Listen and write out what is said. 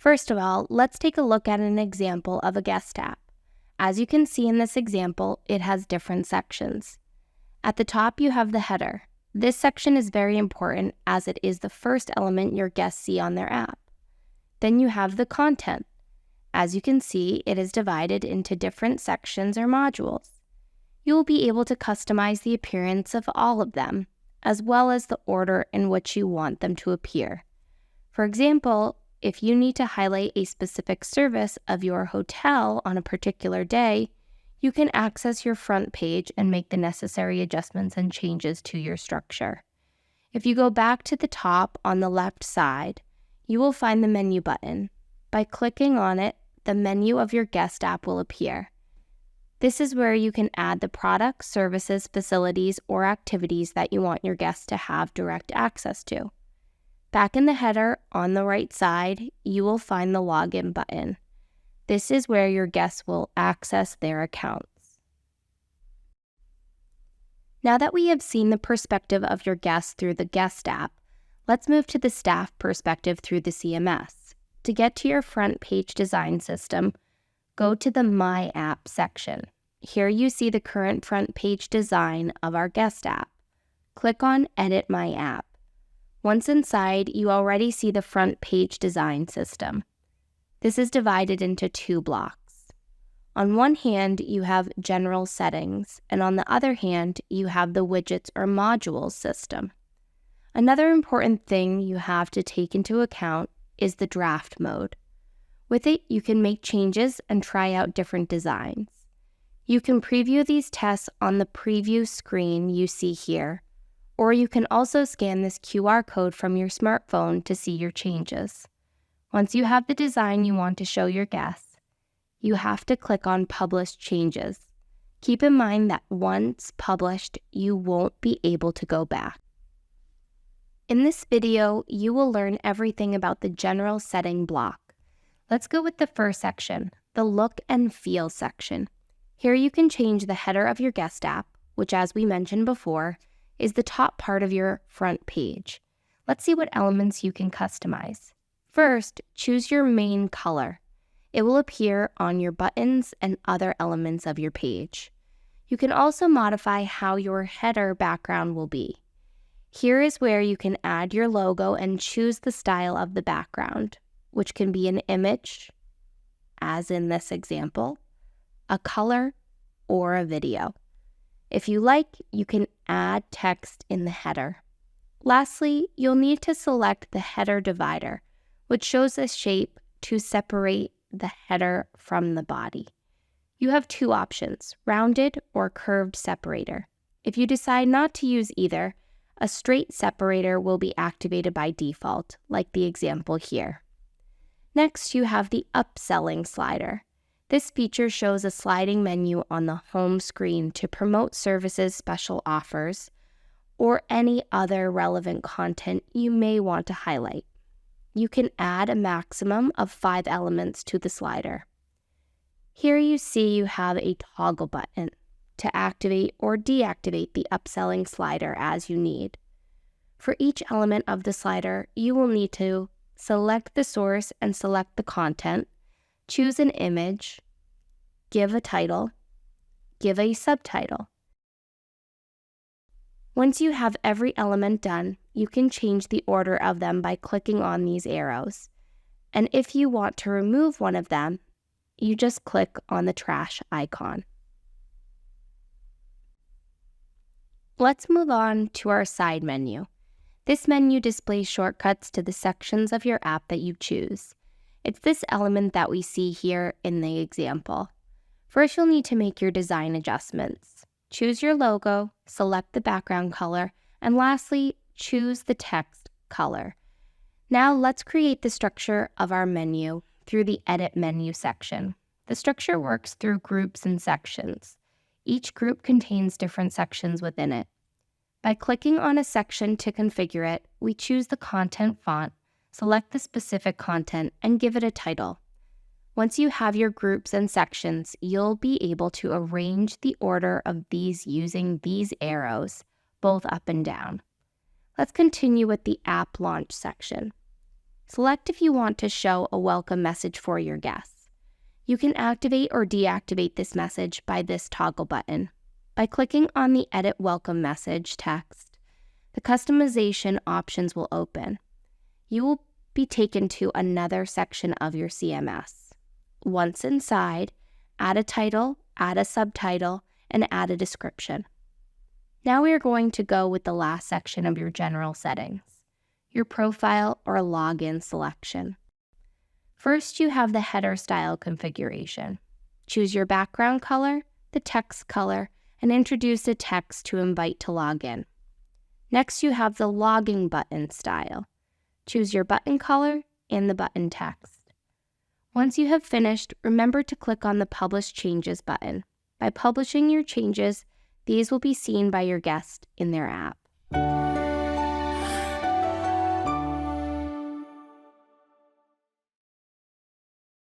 First of all, let's take a look at an example of a guest app. As you can see in this example, it has different sections. At the top, you have the header. This section is very important as it is the first element your guests see on their app. Then you have the content. As you can see, it is divided into different sections or modules. You will be able to customize the appearance of all of them, as well as the order in which you want them to appear. For example, if you need to highlight a specific service of your hotel on a particular day, you can access your front page and make the necessary adjustments and changes to your structure. If you go back to the top on the left side, you will find the menu button. By clicking on it, the menu of your guest app will appear. This is where you can add the products, services, facilities, or activities that you want your guests to have direct access to. Back in the header on the right side, you will find the login button. This is where your guests will access their accounts. Now that we have seen the perspective of your guests through the guest app, let's move to the staff perspective through the CMS. To get to your front page design system, go to the My App section. Here you see the current front page design of our guest app. Click on Edit My App. Once inside, you already see the front page design system. This is divided into two blocks. On one hand, you have General Settings, and on the other hand, you have the Widgets or Modules system. Another important thing you have to take into account is the draft mode. With it, you can make changes and try out different designs. You can preview these tests on the preview screen you see here, or you can also scan this QR code from your smartphone to see your changes. Once you have the design you want to show your guests, you have to click on Publish Changes. Keep in mind that once published, you won't be able to go back. In this video, you will learn everything about the General Setting block. Let's go with the first section, the Look and Feel section. Here you can change the header of your guest app, which as we mentioned before, is the top part of your front page. Let's see what elements you can customize. First, choose your main color. It will appear on your buttons and other elements of your page. You can also modify how your header background will be. Here is where you can add your logo and choose the style of the background, which can be an image, as in this example, a color, or a video. If you like, you can add text in the header. Lastly, you'll need to select the header divider, which shows a shape to separate the header from the body. You have two options, rounded or curved separator. If you decide not to use either, a straight separator will be activated by default, like the example here. Next, you have the upselling slider. This feature shows a sliding menu on the home screen to promote services, special offers, or any other relevant content you may want to highlight. You can add a maximum of 5 elements to the slider. Here you see you have a toggle button to activate or deactivate the upselling slider as you need. For each element of the slider, you will need to select the source and select the content, choose an image, give a title, give a subtitle. Once you have every element done, you can change the order of them by clicking on these arrows. And if you want to remove one of them, you just click on the trash icon. Let's move on to our side menu. This menu displays shortcuts to the sections of your app that you choose. It's this element that we see here in the example. First, you'll need to make your design adjustments. Choose your logo, select the background color, and lastly, choose the text color. Now let's create the structure of our menu through the Edit menu section. The structure works through groups and sections. Each group contains different sections within it. By clicking on a section to configure it, we choose the content font, select the specific content, and give it a title. Once you have your groups and sections, you'll be able to arrange the order of these using these arrows, both up and down. Let's continue with the app launch section. Select if you want to show a welcome message for your guests. You can activate or deactivate this message by this toggle button. By clicking on the Edit Welcome Message text, the customization options will open. You will be taken to another section of your CMS. Once inside, add a title, add a subtitle, and add a description. Now we are going to go with the last section of your general settings, your profile or login selection. First, you have the header style configuration. Choose your background color, the text color, and introduce a text to invite to log in. Next, you have the logging button style. Choose your button color and the button text. Once you have finished, remember to click on the Publish Changes button. By publishing your changes, these will be seen by your guest in their app.